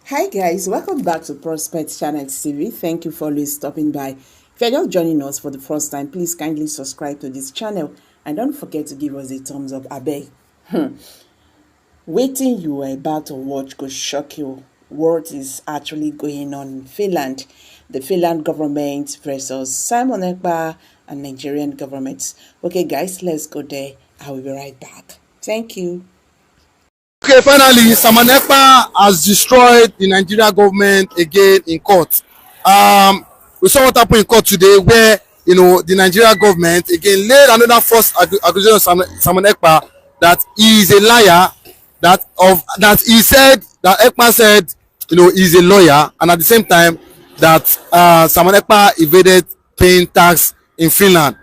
Hi guys, welcome back to Prospect Channel TV. Thank you for always stopping by. If you're just joining us for the first time, please kindly subscribe to this channel and don't forget to give us a thumbs up. Abeg. Waiting you are about to watch could shock you. What is actually going on in Finland? The Finland government versus Simon Ekpa and Nigerian government. Okay guys, let's go there. I will be right back. Thank you. Okay, finally, Simon Ekpa has destroyed the Nigerian government again in court. We saw what happened in court today, where the Nigerian government again laid another false accusation of Simon Ekpa that he is a liar. That he said that Ekpa said he's a lawyer, and at the same time that Simon Ekpa evaded paying tax in Finland.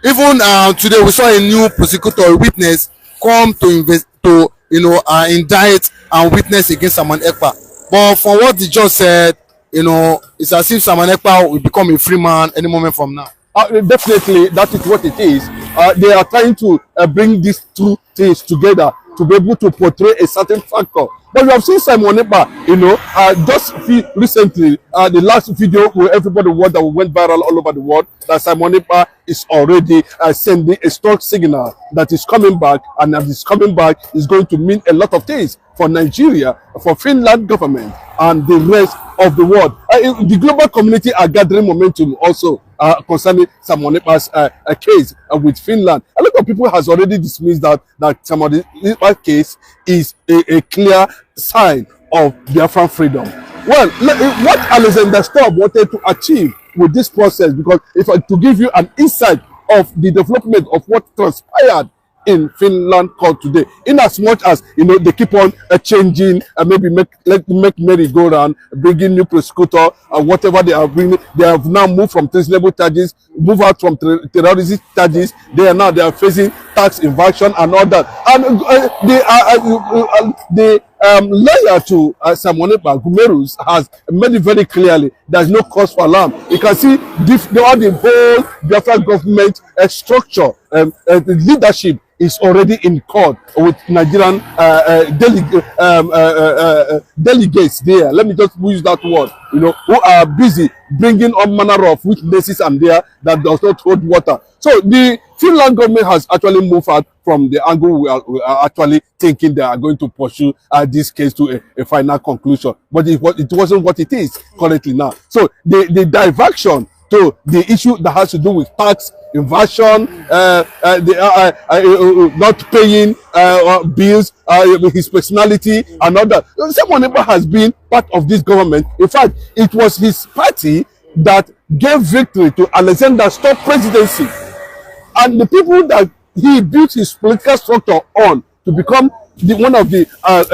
Even today, we saw a new prosecutor, a witness, come to indict and witness against Simon Ekpa. But from what the judge said, it's as if Simon Ekpa will become a free man any moment from now. Definitely, that is what it is. They are trying to bring these two things together to be able to portray a certain factor. But you have seen Simon Ekpa, just recently, the last video where everybody that went viral all over the world, that Simon Ekpa is already sending a strong signal that is coming back, and as it's coming back, is going to mean a lot of things for Nigeria, for Finland government, and the rest of the world. The global community are gathering momentum also concerning Simon Ekpa's case with Finland. A lot of people has already dismissed that Simon Ekpa's case is a clear sign of Biafran freedom. Well, what Alexander Stubb wanted to achieve with this process, because if I to give you an insight of the development of what transpired in Finland court today, in as much as they keep on changing, maybe make merry go round, bringing new prosecutor, whatever they are bringing. They have now moved from treasonable charges, move out from terrorism charges. They are facing tax evasion and all that. And the lawyer to Simon Ekpa, Gumerus, has made it very clearly there's no cause for alarm. You can see the whole Biafran government structure, the leadership is already in court with Nigerian delegates there. Let me just use that word, who are busy bringing all manner of witnesses and there that does not hold water. So the Finland government has actually moved out from the angle we are actually thinking they are going to pursue this case to a final conclusion. But it wasn't what it is currently now. So the diversion to the issue that has to do with tax inversion, not paying bills, his personality and all that. Simon Ekpa has been part of this government. In fact, it was his party that gave victory to Alexander Stubb's presidency. And the people that he built his political structure on to become one of the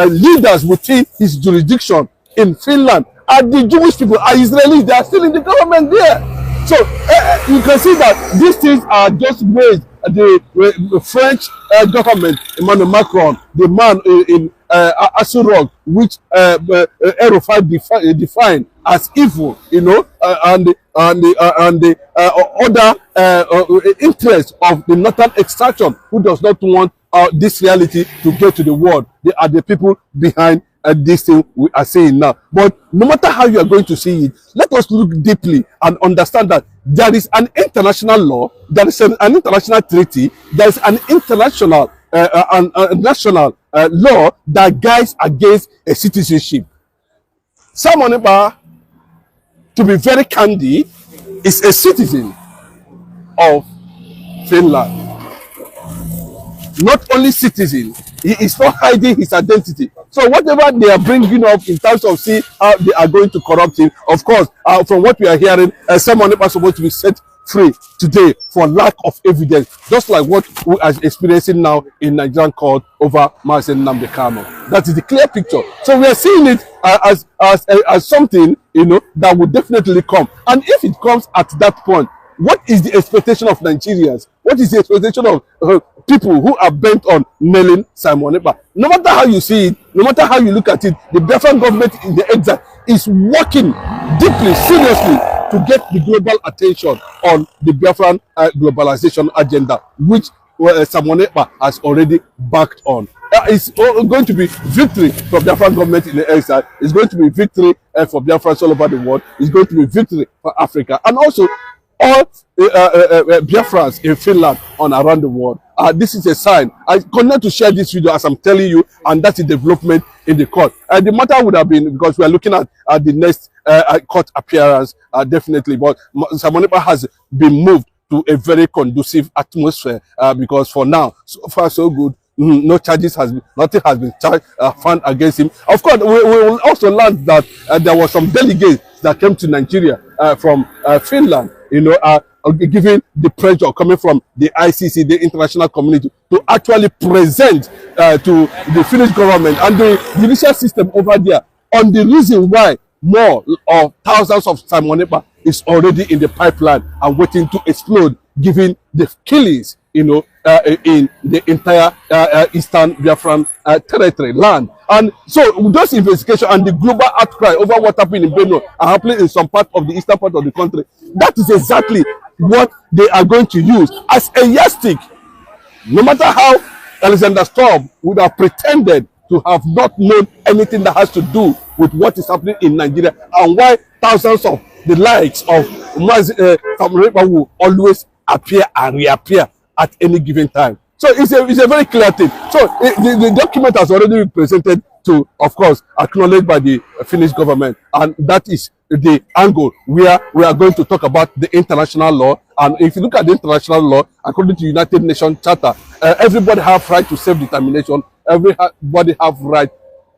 leaders within his jurisdiction in Finland are the Jewish people, are Israelis. They are still in the government there. So you can see that these things are just ways the French government, Emmanuel Macron, the man in Asurok, which Erufai defined as evil, and the other interests of the northern extraction, who does not want this reality to get to the world. They are the people behind this thing we are saying now. But no matter how you are going to see it, let us look deeply and understand that there is an international law, there is an international treaty, there is an international national law that guides against a citizenship. Simon Ekpa, to be very candid, is a citizen of Finland. Not only citizen, he is not hiding his identity. So whatever they are bringing up in terms of see how they are going to corrupt him, of course, from what we are hearing, Simon Ekpa is supposed to be set free today for lack of evidence, just like what we are experiencing now in Nigerian court over Mazen Nnamdi Kanu. That is the clear picture. So we are seeing it as something that will definitely come. And if it comes at that point, what is the expectation of Nigerians? What is the expectation of people who are bent on nailing Simon Ekpa? No matter how you see it, no matter how you look at it, the Biafran government in the exile is working deeply, seriously, to get the global attention on the Biafran globalization agenda, which Simon Ekpa has already backed on. it's going to be victory for Biafran government in the exile. It's going to be victory for Biafrans all over the world. It's going to be victory for Africa, and also all Biafrans in Finland and around the world. This is a sign. I continue to share this video as I'm telling you, and that's a development in the court. The matter would have been, because we are looking at the next court appearance, definitely, but Simon Ekpa has been moved to a very conducive atmosphere, because for now, so far so good. No charges nothing has been found against him. Of course, we will also learn that there were some delegates that came to Nigeria from Finland, giving the pressure coming from the ICC, the international community, to actually present to the Finnish government and the judicial system over there on the reason why more of thousands of Simon Ekpa is already in the pipeline and waiting to explode, given the killings, in the entire Eastern Biafran territory land. And so those investigations and the global outcry over what happened in Benue are happening in some part of the eastern part of the country. That is exactly what they are going to use as a yardstick. No matter how Alexander Stubb would have pretended to have not known anything that has to do with what is happening in Nigeria, and why thousands of the likes of Simon Ekpa will always appear and reappear at any given time. So it's a very clear thing. So the document has already been presented to, of course, acknowledged by the Finnish government, and that is the angle where we are going to talk about the international law. And if you look at the international law, according to United Nations Charter, everybody have right to self-determination. Everybody have right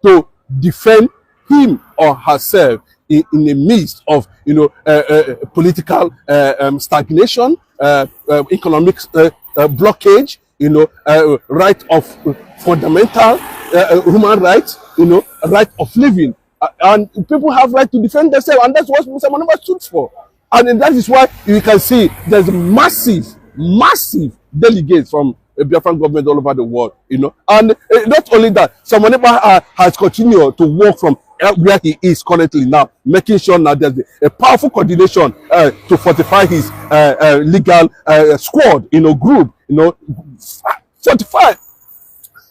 to defend him or herself in the midst of political stagnation, economic blockage, right of fundamental human rights, right of living, and people have right to defend themselves, and that's what Simon Ekpa stood for. And that is why you can see there's massive delegates from Biafran government all over the world, and not only that, Simon Ekpa has continued to work from where he is currently now, making sure that there's a powerful coordination to fortify his legal squad, group, fortified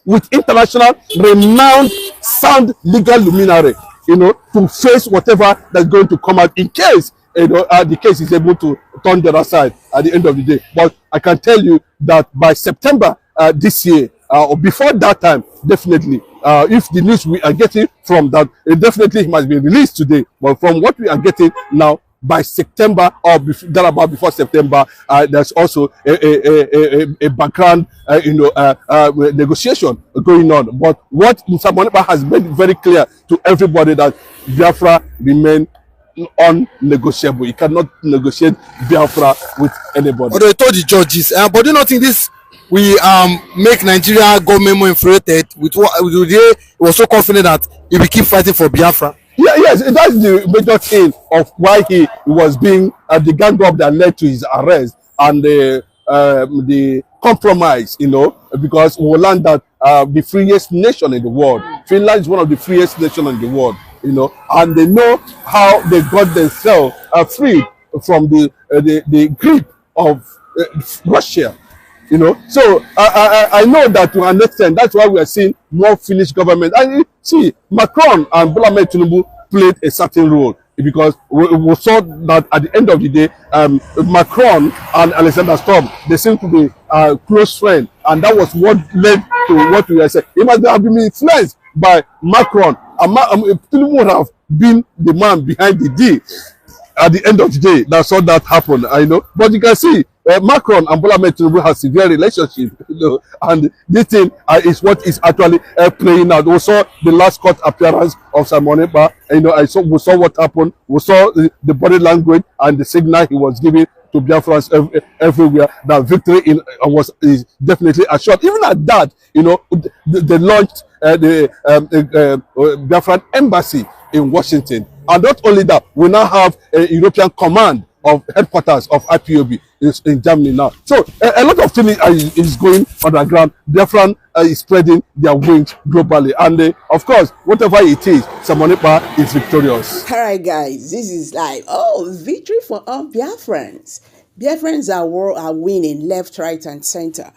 with international renowned sound legal luminary, to face whatever that's going to come out in case the case is able to turn the other side at the end of the day. But I can tell you that by September this year, or before that time, definitely, if the news we are getting from that, definitely he must be released today. But from what we are getting now, by September or before September, there's also a background, negotiation going on. But what Simon Ekpa has made very clear to everybody that Biafra remain unnegotiable. You cannot negotiate Biafra with anybody. Although I told the judges, but do you not think this we make Nigeria government more infuriated with what he was so confident that he will keep fighting for Biafra? Yeah, yes, that's the major thing of why he was being the gang up that led to his arrest and the compromise, because we learned that the freest nation in the world, Finland is one of the freest nations in the world, and they know how they got themselves freed from the grip of Russia. So I know that to an extent, that's why we are seeing more Finnish government. And see, Macron and Bola Ahmed Tinubu played a certain role, because we saw that at the end of the day, Macron and Alexander Stubb, they seem to be close friends, and that was what led to what we are saying. He must have been influenced by Macron, and Tinubu would have been the man behind the deal. At the end of the day, that's all that happened, But you can see Macron and Bola Ahmed Tinubu have severe relationship, and this thing is what is actually playing out. We saw the last court appearance of Simon Ekpa. We saw what happened. We saw the body language and the signal he was giving to Biafrans everywhere. That victory is definitely assured. Even at that, they launched the Biafran embassy in Washington. And not only that, we now have a European command of headquarters of IPOB in Germany now. So a lot of things is going underground. Biafran is spreading their wings globally. And of course, whatever it is, Simon Ekpa is victorious. All right, guys, this is like, victory for all Biafrans. Biafrans are winning left, right, and center.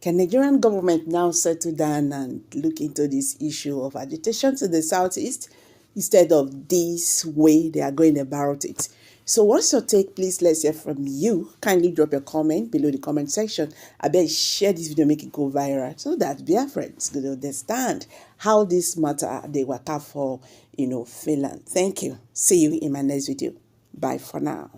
Can Nigerian government now settle down and look into this issue of agitation to the southeast instead of this way they are going about it? So what's your take? Please, let's hear from you. Kindly drop your comment below the comment section. I bet share this video, make it go viral so that Biafrans will understand how this matter they work out for, Finland. Thank you. See you in my next video. Bye for now.